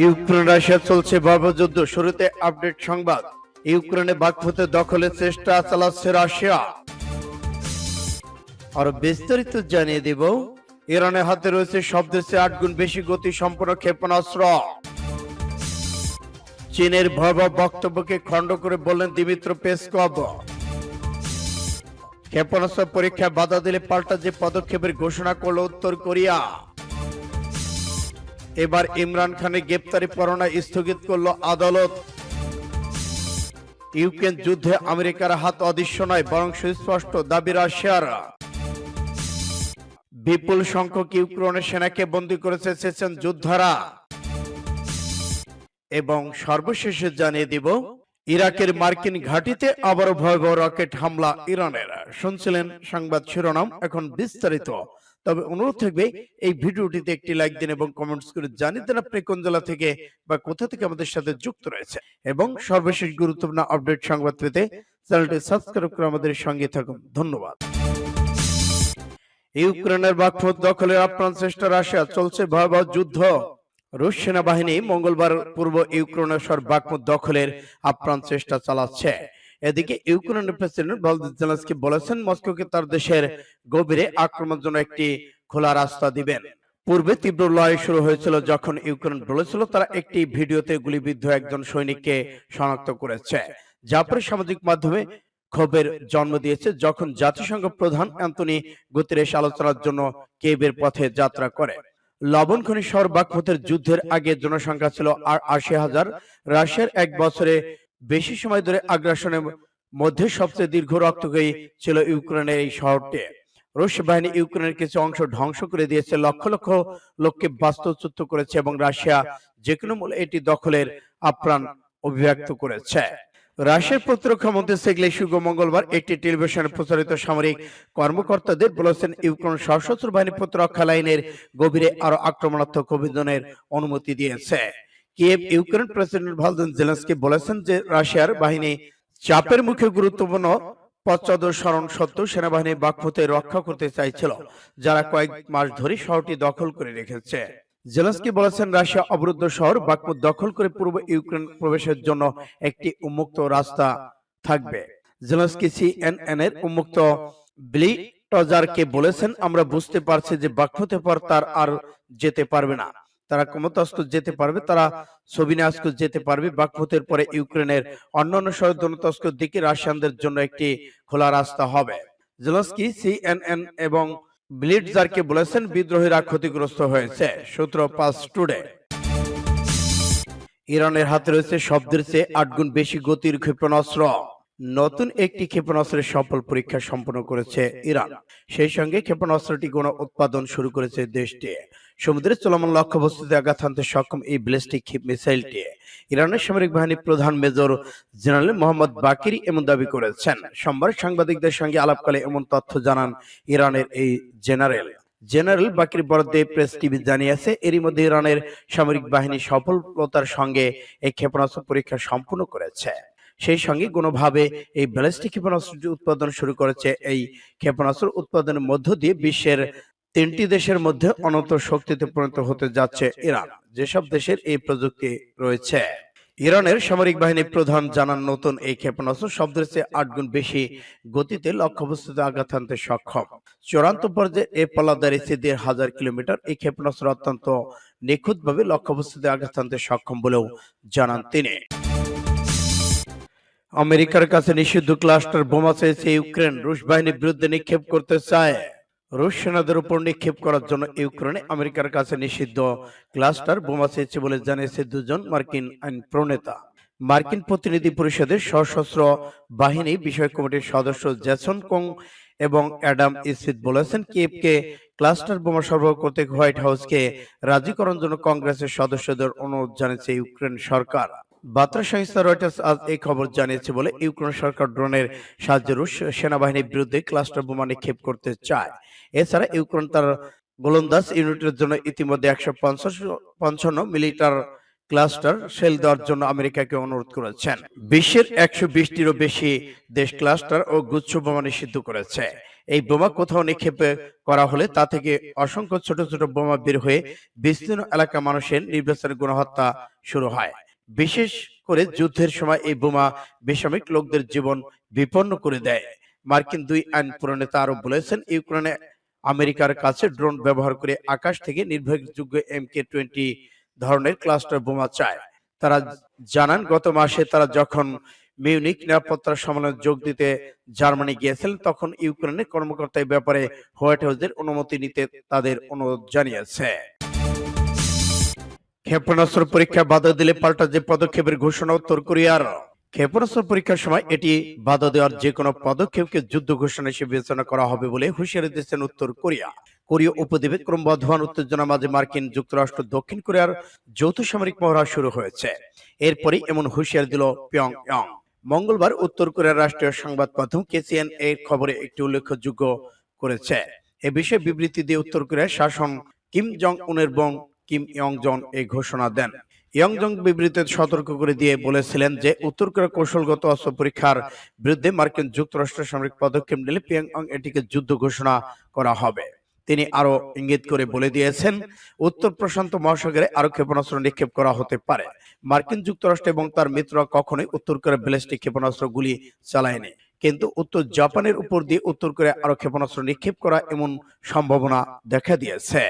Ukraine Russia চলছে ভয়াবহ যুদ্ধ। শুরুতে আপডেট সংবাদ। ইউক্রেনে বাকমুতে দখলের চেষ্টা চালাচ্ছে রাশিয়া। আরো বিস্তারিত জানিয়ে দেব। ইরানের হাতে রয়েছে শব্দের চেয়ে 8 গুণ বেশি গতি সম্পন্ন ক্ষেপণাস্ত্র। চীনের ভয়াবহ বক্তব্যকে খণ্ড করে বললেন দিমিত্র পেসকভ। ক্ষেপণাস্ত্র পরীক্ষায় বাধা দিলে পাল্টা যে পদক্ষেপের ঘোষণা করল উত্তর কোরিয়া। এবার ইমরান খানের গ্রেপ্তারি পরোয়ানা স্থগিত করল আদালত। ইউক্রেন যুদ্ধে আমেরিকার হাত অদৃশ্য নয়, বরং সুস্পষ্ট দাবি রাশিয়ার। বিপুল সংখ্যক ইউক্রেনের সেনাকে বন্দী করেছে চেচেন যোদ্ধারা। এবং সর্বশেষে জানিয়ে দিব, ইরাকের মার্কিন ঘাঁটিতে আবারও ভয়াবহ রকেট হামলা ইরানের। শুনছিলেন সংবাদ শিরোনাম, এখন বিস্তারিত। তবে অনুরোধ থাকবে এই ভিডিওটিতে একটি লাইক দিন এবং কমেন্টস করে জানিয়ে দেন আপনি কোন জেলা থেকে বা কোথা থেকে আমাদের সাথে যুক্ত রয়েছে। এবং সর্বশেষ গুরুত্বপূর্ণ আপডেট সংবাদ পেতে চ্যানেলটি সাবস্ক্রাইব করে আমাদের সঙ্গে থাকুন। ধন্যবাদ। ইউক্রেনের বাকমুত দখলের আপ্রাণ চেষ্টা রাশিয়া, চলছে ভয়াবহ যুদ্ধ। রুশ সেনাবাহিনী মঙ্গলবার পূর্ব ইউক্রেনের শহর বাকমুত দখলের আপ্রাণ চেষ্টা চালাচ্ছে। এদিকে ইউক্রেনের প্রেসিডেন্ট ভলোদিমির জেলেনস্কি বলেছেন মস্কোকে তার দেশের গভীরে আক্রমণের জন্য একটি খোলা রাস্তা দিবেন। পূর্বে তীব্র লড়াই শুরু হয়েছিল যখন ইউক্রেন বলেছিল তারা একটি ভিডিওতে গুলিবিদ্ধ একজন সৈনিককে শনাক্ত করেছে, যা পরে সামাজিক মাধ্যমে ক্ষোভের জন্ম দিয়েছে। যখন জাতিসংঘ প্রধান অ্যান্তনি গুতেরেস আলোচনার জন্য কিয়েভের পথে যাত্রা করে। লবণ খনি শহর বাকমুতের যুদ্ধের আগে জনসংখ্যা ছিল ৮০,০০০। রাশিয়ার এক বছরে বেশি সময় ধরে আগ্রাসনের মধ্যে সবচেয়ে দীর্ঘ রক্তক্ষয়ী ছিল ইউক্রেনের এই শহরটি। রুশ বাহিনী ইউক্রেনের কিছু অংশ ধ্বংস করে দিয়েছে, লক্ষ লক্ষ লোককে বাস্তুচ্যুত করেছে এবং রাশিয়া যে কোনো মূল্যে এটি দখলের আপ্রাণ অভিব্যক্ত করেছে। রাশিয়ার প্রতিরক্ষা মন্ত্রী সের্গেই শুইগু মঙ্গলবার একটি টেলিভিশনে প্রচারিত সামরিক কর্মকর্তাদের বলেছেন ইউক্রেন সশস্ত্র বাহিনী প্রতিরক্ষা লাইনের গভীরে আরো আক্রমণাত্মক অভিযানের অনুমতি দিয়েছে। Kyiv Ukraine president Volodymyr Zelensky বলেছেন যে রাশিয়ার বাহিনী চাপের মুখে গুরুত্বপূর্ণ পশ্চাদর স্মরণ সত্ত্বেও সেনাবাহিনী বাকমুতে রক্ষা করতে চাইছিল, যারা কয়েক মাস ধরে শহরটি দখল করে রেখেছে। জেলেনস্কি বলেছেন রাশিয়া অবরুদ্ধ শহর বাকমুত দখল করে পূর্ব ইউক্রেন প্রবেশের জন্য একটি উন্মুক্ত রাস্তা থাকবে। জেলেনস্কি সিএনএন এর উন্মুক্ত ব্লিটজারকে বলেছেন, আমরা বুঝতে পারছি যে বাকমুতের পর তার আর যেতে পারবে না। তারা ক্ষমতাস্থ যেতে পারবে, তারা সোভিয়াস্ক যেতে পারবে। বাকমুতের পরে ইউক্রেনের অন্যান্য শহর দোনেৎস্কের দিকে রাশিয়ানদের জন্য একটি খোলা রাস্তা হবে। জেলেনস্কি সিএনএন এবং ব্লিটজারকে বলেছেন বিদ্রোহীরা ক্ষতিগ্রস্ত হয়েছে। সূত্র পাস টুডে। ইরানের হাতে রয়েছে শব্দের চেয়ে 8 গুণ বেশি গতির ক্ষেপণাস্ত্র। নতুন একটি ক্ষেপণাস্ত্রের সফল পরীক্ষা সম্পন্ন করেছে ইরান। সেই সঙ্গে ক্ষেপণাস্ত্রটি গণ উৎপাদন শুরু করেছে দেশটি। সমুদ্রের চলমান লক্ষ্যবস্তুতে আঘাত হানতে সক্ষম এই ব্যালিস্টিক মিসাইলটি ইরানের সামরিক বাহিনীর প্রধান মেজর জেনারেল মোহাম্মদ বাকিরি এমন দাবি করেছেন। সোমবার সাংবাদিকদের সঙ্গে আলাপকালে এমন তথ্য জানান ইরানের এই জেনারেল বাকির বরাদ্দে প্রেস টিভি জানিয়েছে, এরই মধ্যে ইরানের সামরিক বাহিনী সফলতার সঙ্গে এই ক্ষেপণাস্ত্র পরীক্ষা সম্পূর্ণ করেছে। সেই সঙ্গে কোনোভাবে এই ব্যালিস্টিক ক্ষেপণাস্ত্রটি উৎপাদন শুরু করেছে। এই ক্ষেপণাস্ত্র উৎপাদনের মধ্য দিয়ে বিশ্বের 3টি দেশের মধ্যে অন্যতম শক্তিতে পরিণত হতে যাচ্ছে ইরান, যেসব দেশের এই প্রযুক্তি রয়েছে। ইরানের সামরিক বাহিনীর প্রধান জানান, নতুন এই ক্ষেপণাস্ত্র শব্দের চেয়ে 8 গুণ বেশি গতিতে লক্ষ্যবস্তুতে আঘাত হানতে সক্ষম। চূড়ান্ত পর্যায়ে এ পলা দাঁড়িয়েছে 1,500 কিলোমিটার। এই ক্ষেপণাস্ত্র অত্যন্ত নিখুঁতভাবে লক্ষ্যবস্তুতে আঘাত হানতে সক্ষম বলেও জানান তিনি। আমেরিকার কাছে নিষিদ্ধ ক্লাস্টার বোমা চেয়েছে ইউক্রেন। রুশ বাহিনীর বিরুদ্ধে নিক্ষেপ করতে চায়। রুশ সেনাদের উপর নিক্ষেপ করার জন্য ইউক্রেনে আমেরিকার কাছে নিষিদ্ধ ক্লাস্টার বোমা চেয়েছে বলে জানিয়েছে দুজন মার্কিন আইন প্রণেতা। মার্কিন প্রতিনিধি পরিষদের সশস্ত্র বাহিনী বিষয় কমিটির সদস্য জেসন কং এবং অ্যাডাম স্মিথ বলেছেন, কিয়েভকে ক্লাস্টার বোমা সরবরাহ করতে হোয়াইট হাউসকে রাজি করার জন্য কংগ্রেসের সদস্যদের অনুরোধ জানিয়েছে ইউক্রেন সরকার। বার্তা সংস্থা রয়টার্স আজ এই খবর জানিয়েছে বলে ইউক্রেন সরকার ড্রোনের সাহায্যে রুশ সেনাবাহিনীর বিরুদ্ধে ক্লাস্টার বোমা নিক্ষেপ করতে চায়। এছাড়া ইউক্রেন তার গোলন্দাজ ইউনিটের জন্য ইতিমধ্যে 155 মিলিমিটার ক্লাস্টার শেল দেওয়ার জন্য আমেরিকাকে অনুরোধ করেছেন। বিশ্বের 120টিরও বেশি দেশ ক্লাস্টার ও গুচ্ছ বোমা নিষিদ্ধ করেছে। এই বোমা কোথাও নিক্ষেপ করা হলে তা থেকে অসংখ্য ছোট ছোট বোমা বের হয়ে বিস্তীর্ণ এলাকা মানুষের নির্বাচনের গণহত্যা শুরু হয়। বিশেষ করে যুদ্ধের সময় এই বোমা বেসামরিক লোকদের জীবন বিপন্ন করে দেয়। মার্কিন দুই আইন প্রণেতা আরো বলেছেন, ইউক্রেনে আমেরিকার কাছে ড্রোন ব্যবহার করে আকাশ থেকে নির্ভরযোগ্য MK-20 ধরনের ক্লাস্টার বোমা চায়। তারা জানান, গত মাসে তারা যখন মিউনিক নিরাপত্তা সম্মেলনে যোগ দিতে জার্মানি গিয়েছিলেন, তখন ইউক্রেনের কর্মকর্তা এই ব্যাপারে হোয়াইট হাউসের অনুমতি নিতে তাদের অনুরোধ জানিয়েছে। ক্ষেপণাস্ত্র পরীক্ষা বাধা দিলে পাল্টা যে পদক্ষেপের ঘোষণা উত্তর কোরিয়ার। ক্ষেপণাস্ত্র পরীক্ষার সময় এটি বাধা দেওয়ার যে কোনো পদক্ষেপকে যুদ্ধ ঘোষণা হিসেবে বিবেচনা করা হবে বলে হুঁশিয়ারি দিয়েছেন উত্তর কোরিয়া। কোরীয় উপদ্বীপে ক্রমবর্ধমান উত্তেজনার মাঝে মার্কিন যুক্তরাষ্ট্র দক্ষিণ কোরিয়ার যৌথ সামরিক মহড়া শুরু হয়েছে। এরপরই এমন হুঁশিয়ারি দিল পিয়ংইয়ং। মঙ্গলবার উত্তর কোরিয়ার রাষ্ট্রীয় সংবাদ মাধ্যম KCNA এর খবরে একটি উল্লেখযোগ্য করেছে। এ বিষয়ে বিবৃতি দিয়ে উত্তর কোরিয়ার শাসক কিম জং উনের বোন কিম ইয়ং জন এই ঘোষণা দেন। ইয়ং জং বিবৃতিতে সতর্ক করে দিয়ে বলেছিলেন যে উত্তর কোরিয়ার কৌশলগত অস্ত্র পরীক্ষার বিরুদ্ধে মার্কিন যুক্তরাষ্ট্র সামরিক পদক্ষেপ নিলে পিয়ংইয়ং এটিকে যুদ্ধ ঘোষণা করা হবে। তিনি আরো ইঙ্গিত করে বলে দিয়েছেন, উত্তর প্রশান্ত মহাসাগরে আরো ক্ষেপণাস্ত্র নিক্ষেপ করা হতে পারে। মার্কিন যুক্তরাষ্ট্র এবং তার মিত্ররা কখনোই উত্তর কোরিয়ার ব্যালিস্টিক ক্ষেপণাস্ত্র গুলি চালায়নি, কিন্তু উত্তর জাপানের উপর দিয়ে উত্তর কোরিয়া আরো ক্ষেপণাস্ত্র নিক্ষেপ করা এমন সম্ভাবনা দেখা দিয়েছে।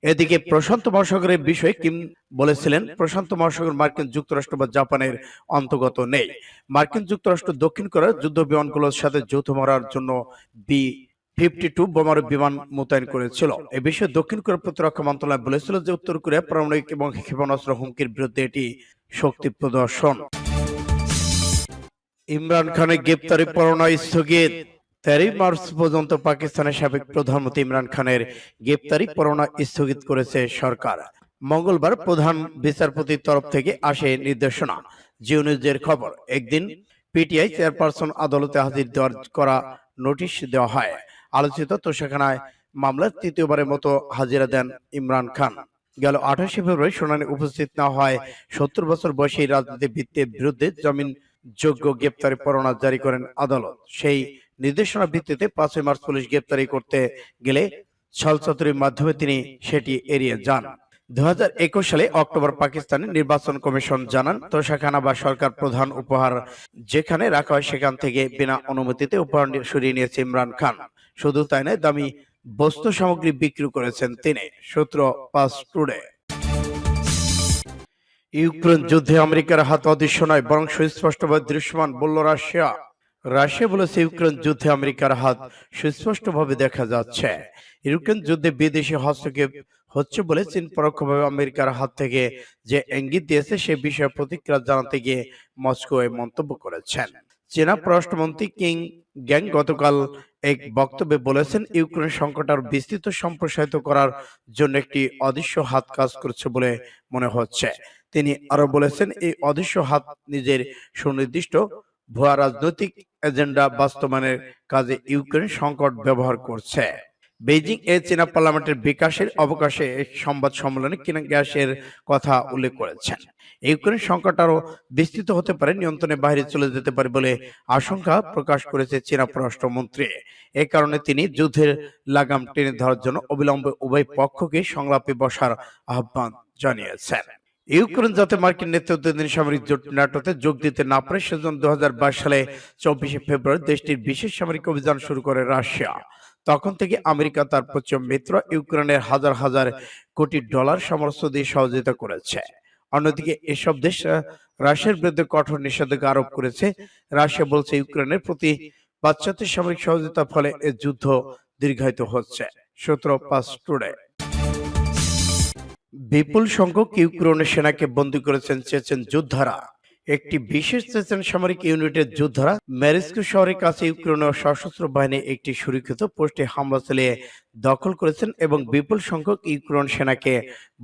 এদিকে প্রশান্ত মহাসাগরের বিষয়ে কিম বলেছিলেন, প্রশান্ত মহাসাগর মার্কিন যুক্তরাষ্ট্র বা জাপানের অন্তর্গত নেই। মার্কিন যুক্তরাষ্ট্র দক্ষিণ কোরিয়ার যুদ্ধ বিমানগুলোর সাথে যৌথ মহড়ার জন্য B-52 বোমারু বিমান মোতায়েন করেছিল। এ বিষয়ে দক্ষিণ কোরিয়ার প্রতিরক্ষা মন্ত্রণালয় বলেছিল যে উত্তর কোরিয়া পারমাণবিক এবং ক্ষেপণাস্ত্র হুমকির বিরুদ্ধে এটি শক্তি প্রদর্শন। ইমরান খানের গ্রেপ্তারি পরোয়ানা স্থগিত। 13 মার্চ পর্যন্ত পাকিস্তানের সাবেক প্রধানমন্ত্রী ইমরান খানের গ্রেপ্তারি পরোয়ানা স্থগিত করেছে সরকার। মঙ্গলবার প্রধান বিচারপতির তরফ থেকে আসে নির্দেশনা। জিও নিউজের খবর, একদিন পিটিআই চেয়ারপারসন আদালতে হাজির করা নোটিশ দেওয়া হয়। আলোচিত তোষাখানায় মামলার তৃতীয়বারের মতো হাজিরা দেন ইমরান খান। গেল 28 ফেব্রুয়ারি শুনানি উপস্থিত না হয় 70 বছর বয়সী রাজনীতিবিদের বিরুদ্ধে জামিন যোগ্য গ্রেপ্তারি পরোয়ানা জারি করেন আদালত। সেই নির্দেশনার ভিত্তিতে 5 মার্চ পুলিশ গ্রেপ্তারি করতে গেলে ছলচাতুরির মাধ্যমে তিনি সেটি এড়িয়ে যান। 2021 সালে অক্টোবর পাকিস্তানের নির্বাচন কমিশন জানান, তোষাখানা বা সরকার প্রধান উপহার যেখানে রাখা হয় সেখান থেকে বিনা অনুমতিতে উপহার সরিয়ে নিয়েছে ইমরান খান। শুধু তাই নয়, দামি বস্তু সামগ্রী বিক্রি করেছেন তিনি। সূত্র পাঁচ টুডে। ইউক্রেন যুদ্ধে আমেরিকার হাত অদৃশ্য নয়, বরং সুস্পষ্টভাবে দৃশ্যমান বলল রাশিয়া। রাশিয়া বলেছে, ইউক্রেন যুদ্ধে আমেরিকার হাত সুস্পষ্টভাবে দেখা যাচ্ছে। ইউক্রেন যুদ্ধে বিদেশি হস্তক্ষেপ হচ্ছে বলে চীন পরোক্ষভাবে আমেরিকার হাত থেকে যে ইঙ্গিত দিয়েছে সে বিষয়ে প্রতিক্রিয়া জানাতে গিয়ে মস্কো এই মন্তব্য করেছেন। চীনা পররাষ্ট্রমন্ত্রী কিং গ্যাং গতকাল এক বক্তব্যে বলেছেন, ইউক্রেন সংকট আরো বিস্তৃত সম্প্রসারিত করার জন্য একটি অদৃশ্য হাত কাজ করছে বলে মনে হচ্ছে। তিনি আরো বলেছেন, এই অদৃশ্য হাত নিজের সুনির্দিষ্ট ভুয়া রাজনৈতিক এজেন্ডা বাস্তবায়নের কাজে ইউক্রেন সংকট ব্যবহার করছে। বেইজিং এ চীনা পার্লামেন্টের বিকাশের অবকাশে এক সংবাদ সম্মেলনে কিং গ্যাসের কথা উল্লেখ করেছেন। ইউক্রেন সংকট আরো বিস্তৃত হতে পারে, নিয়ন্ত্রণের বাইরে চলে যেতে পারে বলে আশঙ্কা প্রকাশ করেছে চীনা পররাষ্ট্রমন্ত্রী। এ কারণে তিনি যুদ্ধের লাগাম টেনে ধরার জন্য অবিলম্বে উভয় পক্ষকে সংলাপে বসার আহ্বান জানিয়েছেন। ইউক্রেন যাতে মার্কিন নেতৃত্বাধীন সামরিক জোট ন্যাটোতে যোগ দিতে না পারে সেজন্য 2022 সালে 24 ফেব্রুয়ারি দেশটির বিশেষ সামরিক অভিযান শুরু করে রাশিয়া। তখন থেকে আমেরিকা তার পশ্চিম মিত্র ইউক্রেনের হাজার হাজার কোটি ডলার সামর্থ্য দিয়ে সহযোগিতা করেছে। অন্যদিকে এসব দেশ রাশিয়ার বিরুদ্ধে কঠোর নিষেধাজ্ঞা আরোপ করেছে। রাশিয়া বলছে, ইউক্রেনের প্রতি পাশ্চাত্যের সামরিক সহযোগিতার ফলে এ যুদ্ধ দীর্ঘায়িত হচ্ছে। সূত্র পাঁচ টুডে। বিপুল সংখ্যক ইউক্রেনের সেনাকে বন্দী করেছেন চেচেন যোদ্ধারা। একটি বিশেষ চেচেন সামরিক ইউনিটের যোদ্ধারা মেরিস্কো শহরের কাছে ইউক্রেনের সশস্ত্র বাহিনী একটি সুরক্ষিত পোস্টে হামলা চালিয়ে দখল করেছেন এবং বিপুল সংখ্যক ইউক্রেন সেনাকে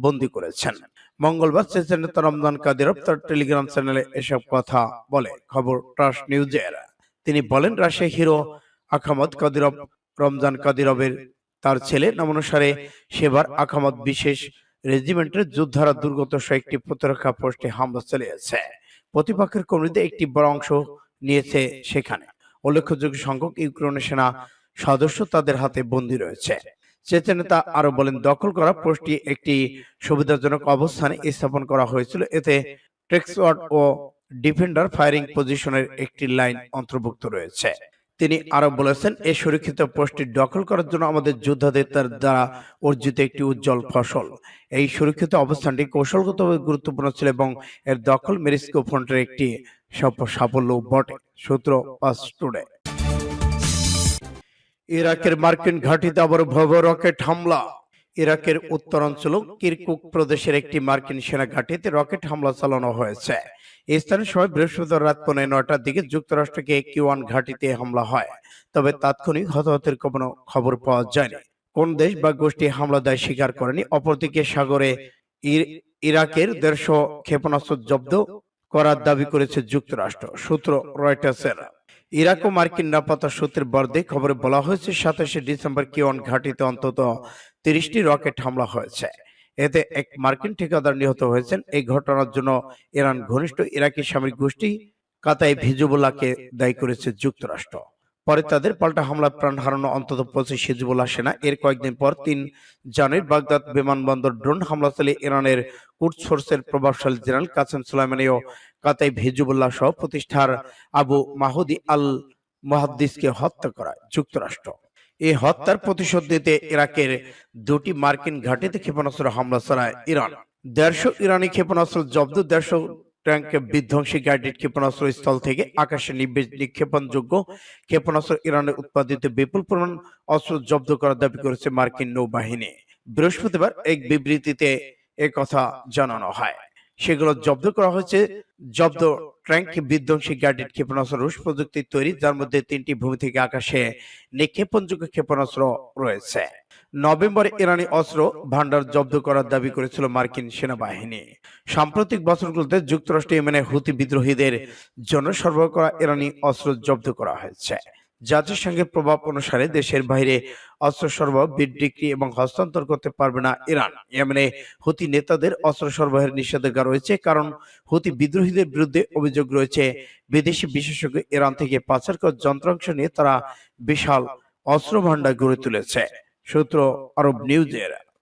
বন্দী করেছেন। মঙ্গলবার চেচেন নেতা রমজান কাদিরভ তার টেলিগ্রাম চ্যানেলে এসব কথা বলে খবর ট্রাস্ট নিউজের। তিনি বলেন, রাশিয়া হিরো আখামদ কাদিরভ রমজান কাদিরভের তার ছেলে নামানুসারে সেবার আখামদ বিশেষ রেজিমেন্টের যোদ্ধারা দুর্গত একটি প্রতিরক্ষা পোস্টে হামলা চালিয়েছে। প্রতিপক্ষের কর্মীদের একটি বড় অংশ নিয়েছে সেখানে। উল্লেখযোগ্য সংখ্যক ইউক্রেনের সেনা সদস্য তাদের হাতে বন্দী রয়েছে। চেচে নেতা আরো বলেন, দখল করা পোস্টটি একটি সুবিধাজনক অবস্থানে স্থাপন করা হয়েছিল। এতে ট্রেক্সওয়ার্ড ও ডিফেন্ডার ফায়ারিং পজিশনের একটি লাইন অন্তর্ভুক্ত রয়েছে। তিনি আরো বলেছেন, এই সুরক্ষিত পোস্টটি দখল করার জন্য আমাদের যোদ্ধাদের দ্বারা অর্জিত একটি উজ্জ্বল ফসল। এই সুরক্ষিত অবস্থানটি কৌশলগতভাবে গুরুত্বপূর্ণ ছিল এবং এর দখল মেরিস্কো ফ্রন্টের একটি সাফল্য বটে। সূত্র পাস টুডে। ইরাকের মার্কিন ঘাঁটিতে আবার ভয়াবহ রকেট হামলা। ইরাকের উত্তরাঞ্চল কিরকুক প্রদেশের একটি মার্কিন সেনা ঘাঁটিতে রকেট হামলা চালানো হয়েছে। স্থানীয় সময় বৃহস্পতিবার রাত 9:15টার দিকে যুক্তরাষ্ট্রকে কিওয়ান ঘাঁটিতে হামলা হয়, তবে তাৎক্ষণিক হতাহতের কোনো খবর পাওয়া যায়নি। কোন দেশ বা গোষ্ঠী হামলা দায় স্বীকার করেনি। অপরদিকে সাগরে ইরাকের 150 ক্ষেপণাস্ত্র জব্দ করার দাবি করেছে যুক্তরাষ্ট্র। সূত্র রয়টার্সের। ইরাক ও মার্কিন নিরাপত্তা সূত্রের বরাতে খবরে বলা হয়েছে, 27শে ডিসেম্বর কিওয়ান ঘাঁটিতে অন্তত 30টি রকেট হামলা হয়েছে। এতে এক মার্কিন ঠিকাদার নিহত হয়েছেন। এই ঘটনার জন্য ইরান ঘনিষ্ঠ ইরাকি সামরিক গোষ্ঠী কাতাইব হিজবুল্লাহকে দায়ী করেছে যুক্তরাষ্ট্র। পরে তাদের পাল্টা হামলায় প্রাণ হারানো অন্তত 25 হিজবুল্লাহ সেনা। এর কয়েকদিন পর 3 জানুয়ারি বাগদাদ বিমানবন্দর ড্রোন হামলা চালিয়ে ইরানের কুডস ফোর্সের প্রভাবশালী জেনারেল কাসেম সুলাইমানি ও কাতাইব হিজবুল্লাহ সহ প্রতিষ্ঠার আবু মাহুদি আল মুহাদ্দিসকে হত্যা করায় যুক্তরাষ্ট্র। এই হত্যার প্রতিশোধ নিতে ইরাকের 2টি মার্কিন ঘাঁটিতে ক্ষেপণাস্ত্র হামলা চালায় ইরান। 150 ইরানি ক্ষেপণাস্ত্র জব্দ। 150 ট্যাঙ্ক বিধ্বংসী গাইডেড ক্ষেপণাস্ত্র স্থল থেকে আকাশে নিক্ষেপণযোগ্য ক্ষেপণাস্ত্র ইরানের উৎপাদিত বিপুল পরিমাণ অস্ত্র জব্দ করার দাবি করেছে মার্কিন নৌবাহিনী। বৃহস্পতিবার এক বিবৃতিতে একথা জানানো হয়। সেগুলো জব্দ করা হয়েছে। জব্দ ট্যাঙ্ক বিধ্বংসী গাইডেড ক্ষেপণাস্ত্র রুশ প্রযুক্তির তৈরি, যার মধ্যে 3টি ভূমি থেকে আকাশে নিক্ষেপণযোগ্য ক্ষেপণাস্ত্র রয়েছে। নভেম্বরে ইরানি অস্ত্র ভান্ডার জব্দ করার দাবি করেছিল মার্কিন সেনাবাহিনী। সাম্প্রতিক বছরগুলোতে যুক্তরাষ্ট্র ইয়েমেনে হুতি বিদ্রোহীদের জন্য সরবরাহ করা ইরানি অস্ত্র জব্দ করা হয়েছে। জাতিসংঘের প্রভাব অনুসারে দেশের বাইরে অস্ত্র সরবরাহ, বিক্রি এবং হস্তান্তর করতে পারবে না ইরান। ইয়েমেনে হুতি নেতাদের অস্ত্র সরবরাহের নিষেধাজ্ঞা রয়েছে, কারণ হুতি বিদ্রোহীদের বিরুদ্ধে অভিযোগ রয়েছে বিদেশি বিশেষজ্ঞ ইরান থেকে পাচার করা যন্ত্রাংশ নিয়ে তারা বিশাল অস্ত্র ভান্ডার গড়ে তুলেছে। সূত্র আরব নিউজের।